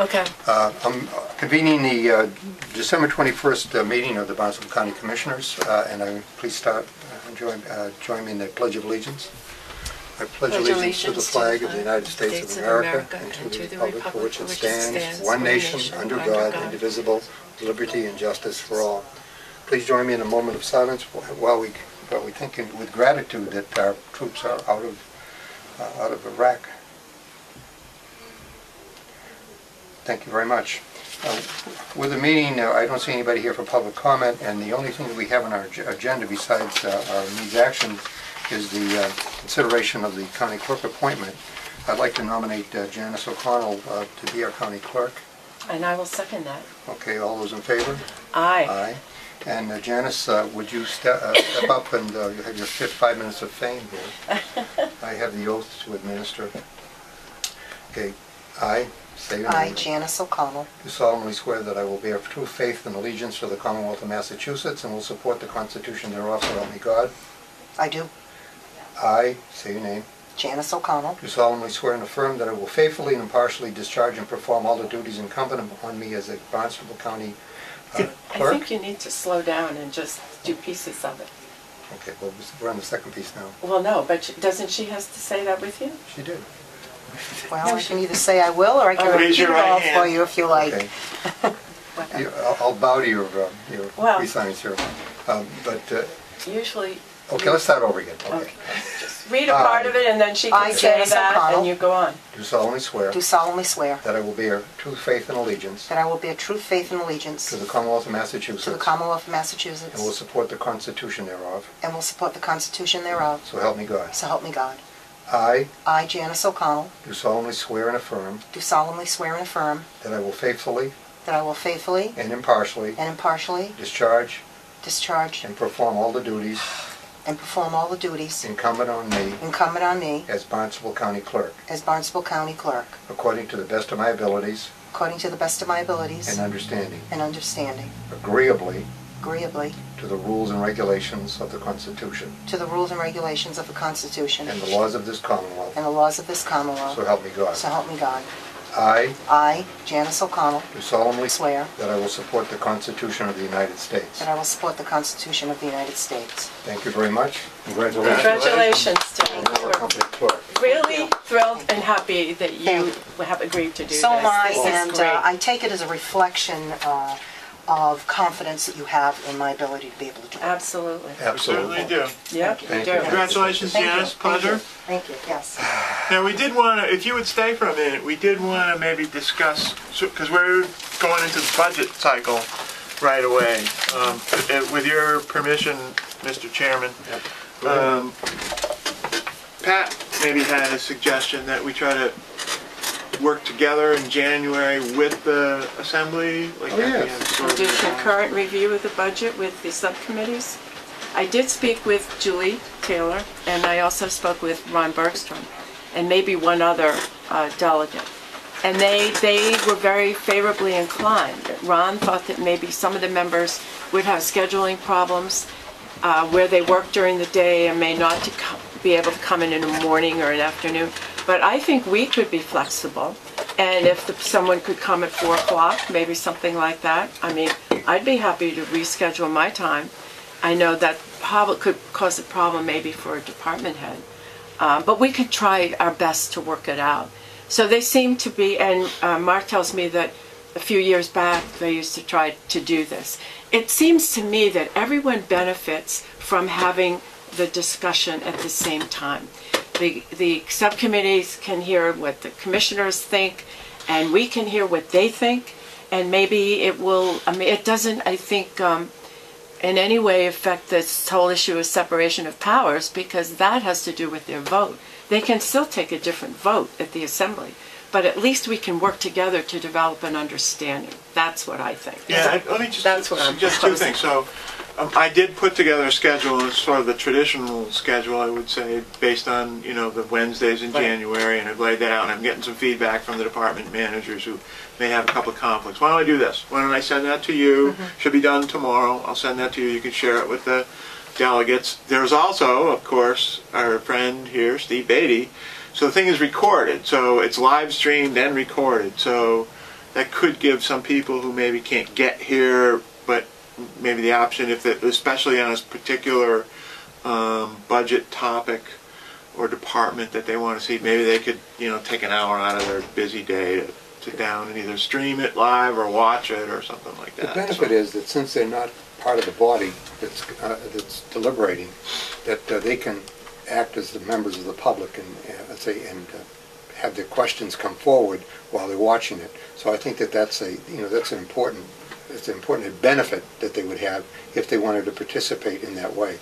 Okay. I'm convening the December 21st meeting of the Barnstable County Commissioners, and please join me in the Pledge of Allegiance. I pledge allegiance to the flag of the United States of America and to the republic for which it stands, one nation, under God, indivisible, with liberty and justice for all. Please join me in a moment of silence while we think with gratitude that our troops are out of Iraq. Thank you very much. With the meeting, I don't see anybody here for public comment, and the only thing that we have on our agenda besides our needs action is the consideration of the county clerk appointment. I'd like to nominate Janice O'Connell to be our county clerk. And I will second that. Okay, all those in favor? Aye. Aye. And Janice, would you step up and you have your 5 minutes of fame here. I have the oath to administer. Okay, I say your name. I, Janice O'Connell, Do solemnly swear that I will bear true faith and allegiance to the Commonwealth of Massachusetts and will support the Constitution thereof, so help me God. I do. I say your name. Janice O'Connell, Do solemnly swear and affirm that I will faithfully and impartially discharge and perform all the duties incumbent upon me as a Barnstable County I clerk. think you need to slow down and just do pieces of it. Okay, well, we're on the second piece now. Well, no, but doesn't she have to say that with you? She did. well, I can either say I will or I can repeat it all for you if you like. Okay. I'll bow to your pre-signs here. Usually... Okay, let's start over again. Okay. Just read a part of it and then she can say Janice that O'Connell, and you go on. Do solemnly swear do solemnly swear that I will bear true faith and allegiance that I will bear true faith and allegiance to the Commonwealth of Massachusetts to the Commonwealth of Massachusetts and will support the Constitution thereof, and will support the Constitution thereof, so help me God. so help me God. I I, Janice O'Connell, do solemnly swear and affirm do solemnly swear and affirm that I will faithfully that I will faithfully and impartially and impartially discharge discharge and perform all the duties incumbent on me as Barnstable County Clerk, as Barnstable County Clerk, according to the best of my abilities according to the best of my abilities and understanding, agreeably agreeably to the rules and regulations of the Constitution to the rules and regulations of the Constitution and the laws of this Commonwealth, and the laws of this Commonwealth, so help me God. so help me God. I Janice O'Connell, do solemnly swear that I will support the Constitution of the United States. that I will support the Constitution of the United States. Thank you very much. Congratulations. Congratulations to And you're a company clerk. really thrilled and happy that you have agreed to do this. So am I, This is and great. I take it as a reflection of confidence that you have in my ability to be able to do it. Absolutely. Absolutely. Certainly do. Yep, Thank you you. do. Congratulations, Thank you. Janice. Pleasure. Thank you, yes. Now, we did want to, if you would stay for a minute, we did want to maybe discuss, because we're going into the budget cycle right away. With your permission, Mr. Chairman, Pat maybe had a suggestion that we try to work together in January with the Assembly. Like We'll do concurrent review of the budget with the subcommittees. I did speak with Julie Taylor, and I also spoke with Ron Bergstrom, and maybe one other delegate. And they were very favorably inclined. Ron thought that maybe some of the members would have scheduling problems where they work during the day and may not be able to come in the morning or an afternoon. But I think we could be flexible, and if someone could come at 4 o'clock, maybe something like that. I mean, I'd be happy to reschedule my time. I know that probably could cause a problem maybe for a department head, but we could try our best to work it out. So they seem to be, and Mark tells me that a few years back they used to try to do this. It seems to me that everyone benefits from having the discussion at the same time. The subcommittees can hear what the commissioners think, and we can hear what they think, and maybe it will, I mean, it doesn't, I think, in any way affect this whole issue of separation of powers, because that has to do with their vote. They can still take a different vote at the Assembly, but at least we can work together to develop an understanding. That's what I think. Yeah, let me just That's what I'm suggest two proposing. things. So I did put together a schedule, it's sort of the traditional schedule, I would say, based on, you know, the Wednesdays in Right. January, and I've laid that out, and I'm getting some feedback from the department managers who may have a couple of conflicts. Why don't I do this? Why don't I send that to you? Should be done tomorrow. I'll send that to you. You can share it with the delegates. There's also, of course, our friend here, Steve Beatty. So the thing is recorded. So it's live streamed and recorded. So that could give some people who maybe can't get here, but maybe the option, especially on a particular budget topic or department that they want to see, maybe they could, take an hour out of their busy day to sit down and either stream it live or watch it or something like that. The benefit is that since they're not part of the body that's deliberating, that they can act as the members of the public and have their questions come forward while they're watching it. So I think that's an important benefit that they would have if they wanted to participate in that way.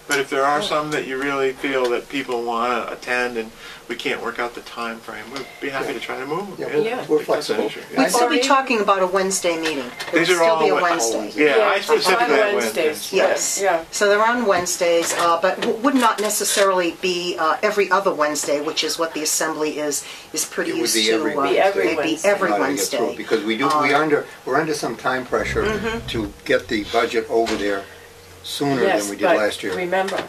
But if there are some that you really feel that people want to attend and we can't work out the time frame, we'd be happy to try to move them. We're flexible. We'd still be talking about a Wednesday meeting. It would still be a Wednesday. Yeah, I specifically on have Wednesdays. Yes. Yeah. So they're on Wednesdays, but would not necessarily be every other Wednesday, which is what the Assembly is pretty It would used be to. every Wednesday. It'd be every Not to get through Wednesday. it, because we're under some time pressure to get the budget over there sooner than we did last year. Remember,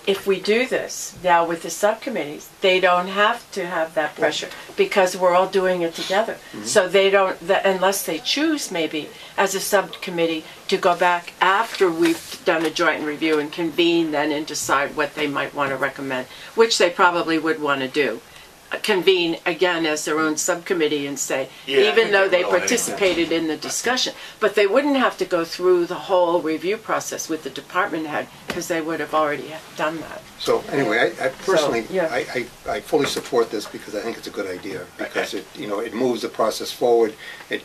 if we do this now with the subcommittees, they don't have to have that pressure because we're all doing it together. So they don't, unless they choose maybe as a subcommittee to go back after we've done a joint review and convene then and decide what they might want to recommend, which they probably would want to do. Convene again as their own subcommittee and say, even though they participated in the discussion, but they wouldn't have to go through the whole review process with the department head because they would have already done that. So anyway, I personally, yeah. I fully support this because I think it's a good idea, because it moves the process forward. It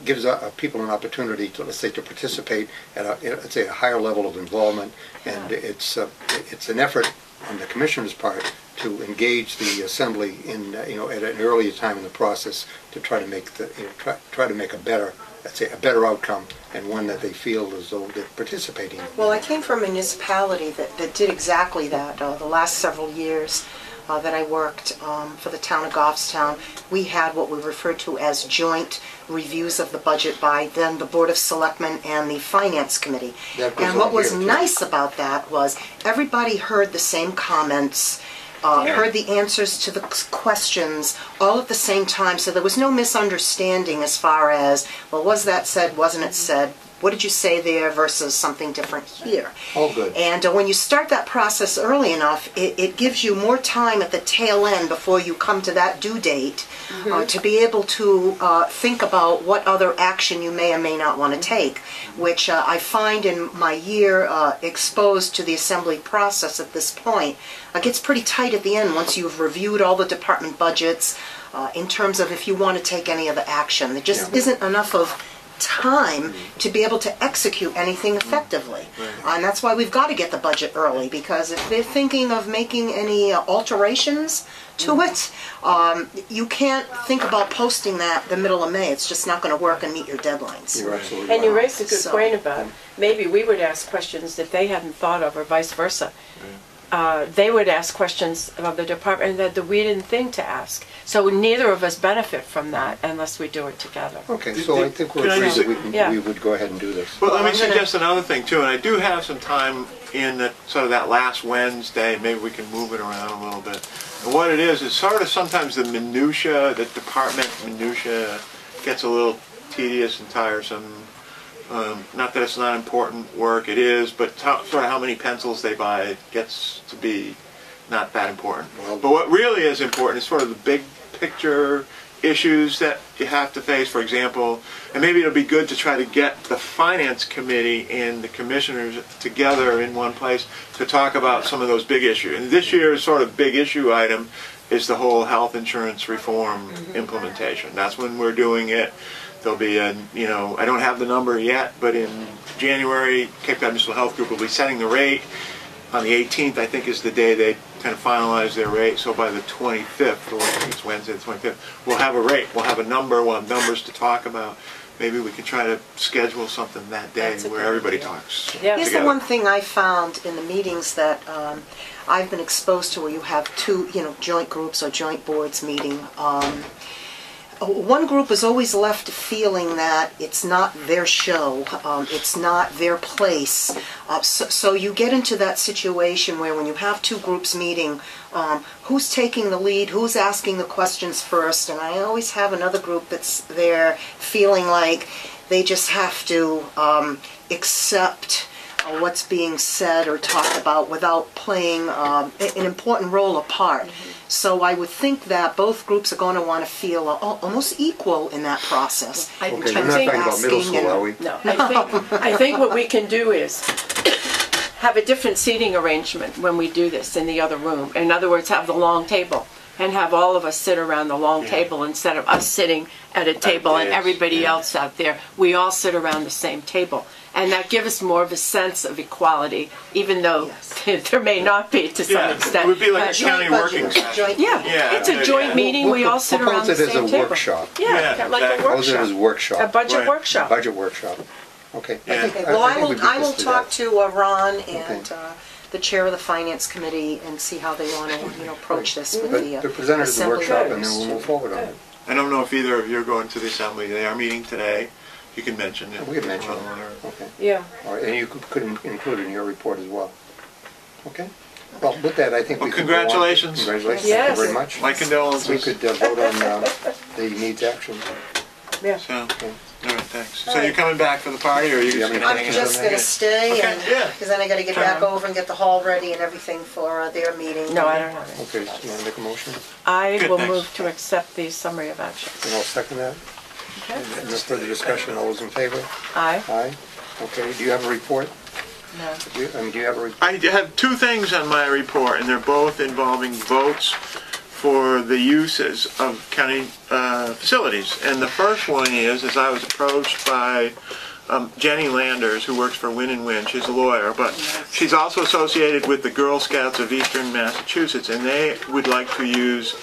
gives people an opportunity to, let's say, to participate at a higher level of involvement, and it's an effort on the commissioner's part to engage the Assembly in at an earlier time in the process to try to make try to make a better outcome, and one that they feel as though they're participating in. Well, I came from a municipality that did exactly that. The last several years that I worked for the town of Goffstown, we had what we referred to as joint reviews of the budget by then the Board of Selectmen and the Finance Committee. And what was nice about that was everybody heard the same comments, heard the answers to the questions all at the same time, so there was no misunderstanding as far as, well, was that said, wasn't it said, what did you say there versus something different here. All good. And when you start that process early enough, it gives you more time at the tail end before you come to that due date to be able to think about what other action you may or may not want to take, which I find in my year exposed to the Assembly process at this point, gets pretty tight at the end once you've reviewed all the department budgets in terms of if you want to take any other action. There just isn't enough of time to be able to execute anything effectively. And that's why we've got to get the budget early, because if they're thinking of making any alterations to it, you can't think about posting that the middle of May. It's just not going to work and meet your deadlines. You're absolutely And you right. raised a good point about maybe we would ask questions that they hadn't thought of, or vice versa. They would ask questions of the department that we didn't think to ask. So neither of us benefit from that unless we do it together. Okay, so I think we're agreed that we would go ahead and do this. Well, let me suggest another thing too, and I do have some time in that last Wednesday. Maybe we can move it around a little bit. And what it is sort of sometimes the minutia, the department minutia, gets a little tedious and tiresome. Not that it's not important work, it is, but sort of how many pencils they buy gets to be not that important. But what really is important is sort of the big picture issues that you have to face, for example, and maybe it'll be good to try to get the Finance Committee and the Commissioners together in one place to talk about some of those big issues. And this year's sort of big issue item is the whole health insurance reform implementation. That's when we're doing it. There'll be I don't have the number yet, but in January, Cape Cod Municipal Health Group will be setting the rate. On the 18th, I think, is the day they kind of finalize their rate. So by the 25th, or I think it's Wednesday the 25th, we'll have a rate. We'll have a number. We'll have numbers to talk about. Maybe we can try to schedule something that day where everybody talks Here's together. the one thing I found in the meetings that I've been exposed to, where you have two, joint groups or joint boards meeting. one group is always left feeling that it's not their show, it's not their place. So you get into that situation where when you have two groups meeting, who's taking the lead, who's asking the questions first, and I always have another group that's there feeling like they just have to accept what's being said or talked about without playing an important role apart. So I would think that both groups are going to want to feel almost equal in that process. Okay, we're not talking about middle school, are we? No, I think what we can do is have a different seating arrangement when we do this in the other room. In other words, have the long table and have all of us sit around the long table instead of us sitting at a table and everybody else out there. We all sit around the same table. And that gives us more of a sense of equality, even though there may not be to some extent. It would be like a county working session. It's a joint meeting. We all sit around the same table. Propose it as a workshop. Yeah, like a Propose it workshop. as a workshop. A budget workshop. Budget workshop. Okay. Well, I will talk to Ron and Okay. the chair of the finance committee and see how they want to approach this with But the the presenters of the assembly workshop, and members. then we'll move forward on it. I don't know if either of you are going to the assembly. They are meeting today. You can mention it. We can mention it. Or- Okay. Yeah. All right, and you could include it in your report as well. Okay? Well, with that, I think we Well, can go on. congratulations. Congratulations. Yes. Thank you very much. My condolences. We could vote on the needs action. Yeah. So, all right, thanks. So you're coming back for the party, or are you Do you just have going to I'm hang anything out? just going to stay, Okay, and yeah. because then I got to get back over and get the hall ready and everything for their meeting. No, I don't have it. Okay, so you want to make a motion? I Good, will thanks. move to accept the summary of actions. And I'll second that. And no further discussion, all those in favor? Aye. Aye. Okay, do you have a report? No. Do you have a report? I have two things on my report, and they're both involving votes for the uses of county facilities. And the first one is I was approached by Jenny Landers, who works for Win and Win. She's a lawyer, but she's also associated with the Girl Scouts of Eastern Massachusetts, and they would like to use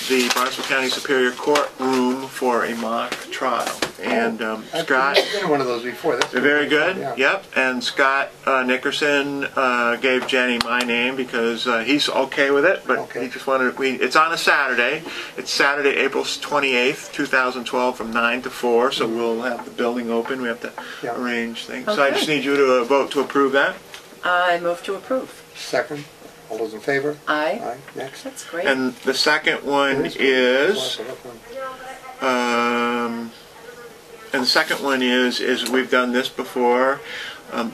the Barnstable County Superior Court room for a mock trial. And Scott... I've been in one of those before. That's They're very good. Yeah. Yep. And Scott Nickerson gave Jenny my name because he's okay with it, but Okay. he just wanted. It's on a Saturday. It's Saturday, April 28th, 2012, from 9 to 4. So we'll have the building open. We have to Yeah. arrange things. So Okay. I just need you to vote to approve that. I move to approve. Second, all those in favor? Aye. Aye, next. That's great. And the second one is. And the second one is we've done this before.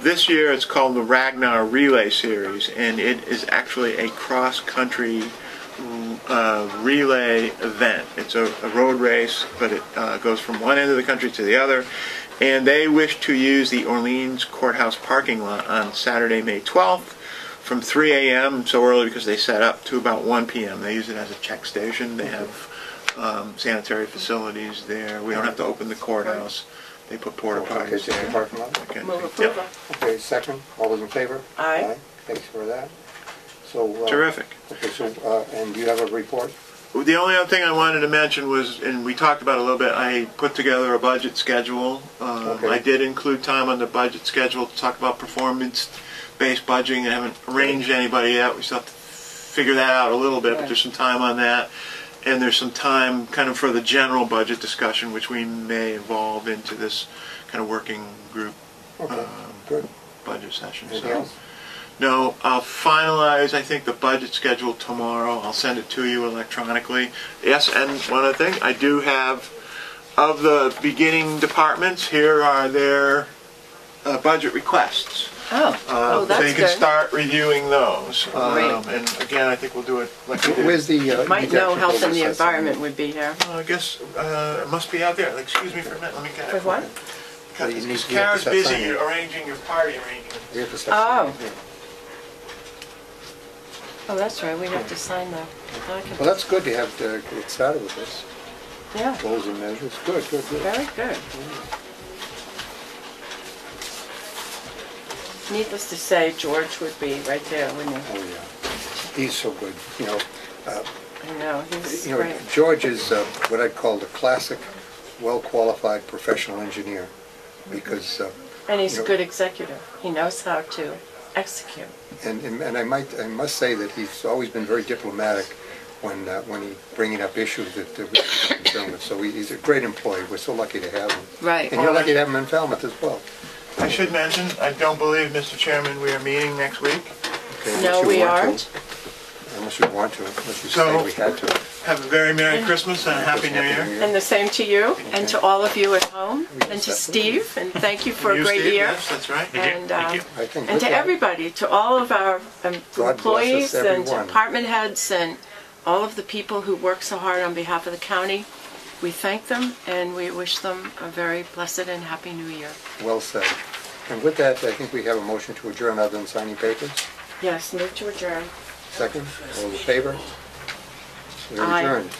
This year it's called the Ragnar Relay Series, and it is actually a cross-country relay event. It's a road race, but it goes from one end of the country to the other. And they wish to use the Orleans Courthouse parking lot on Saturday, May 12th, from 3 a.m., so early because they set up, to about 1 p.m. They use it as a check station. They have sanitary facilities there. We don't have to open the courthouse. They put porta Okay, potties just the there. parking lot. Okay. Move Yep. approval. Okay, second, all those in favor? Aye. Thanks for that. So. Terrific. Okay, so, and do you have a report? The only other thing I wanted to mention was, and we talked about it a little bit, I put together a budget schedule. Okay. I did include time on the budget schedule to talk about performance-based budgeting. I haven't arranged anybody yet. We still have to figure that out a little bit, but there's some time on that. And there's some time kind of for the general budget discussion, which we may evolve into this kind of working group Okay, good. budget session. Anything else? No, I'll finalize, I think, the budget schedule tomorrow. I'll send it to you electronically. Yes, and one other thing, I do have, of the beginning departments, here are their budget requests. Oh, So that's you can good. start reviewing those. Great. And again, I think we'll do it like we did. Where's the? Might know reduction health and the process? environment would be here. I guess it must be out there. Excuse me for a minute. Let me get it. With what? You need- you have to Kara's start busy signing. arranging your party arrangement. We have to start Oh. signing. Oh, that's right, we have to sign the document. Well, that's good to have to get started with this. Yeah, Goals and measures. Good, good, good. very good. Needless to say, George would be right there, wouldn't he? Oh, yeah. He's so good. I know, he's You know, great. George is what I'd call the classic, well-qualified professional engineer, because, And he's you a know, good executive. He knows how to execute. and I must say that he's always been very diplomatic when he bringing up issues that we're concerned with. So he's a great employee. We're so lucky to have him. Right. And you're lucky to have him in Falmouth as well. I should mention, I don't believe, Mr. Chairman, we are meeting next week. Okay, unless No, you we want to. aren't. Unless you want to, unless you So- say we had to. Have a very Merry Christmas and a Happy New Year. And the same to you, and to all of you at home, and to Steve, and thank you for a You, great Steve? year. Yes, that's right. And, I think and with to that, everybody, to all of our bless employees us, and everyone. department heads and all of the people who work so hard on behalf of the county, we thank them and we wish them a very blessed and happy new year. Well said. And with that, I think we have a motion to adjourn other than signing papers. Yes, move to adjourn. Second, all in favor? We are Aye. adjourned.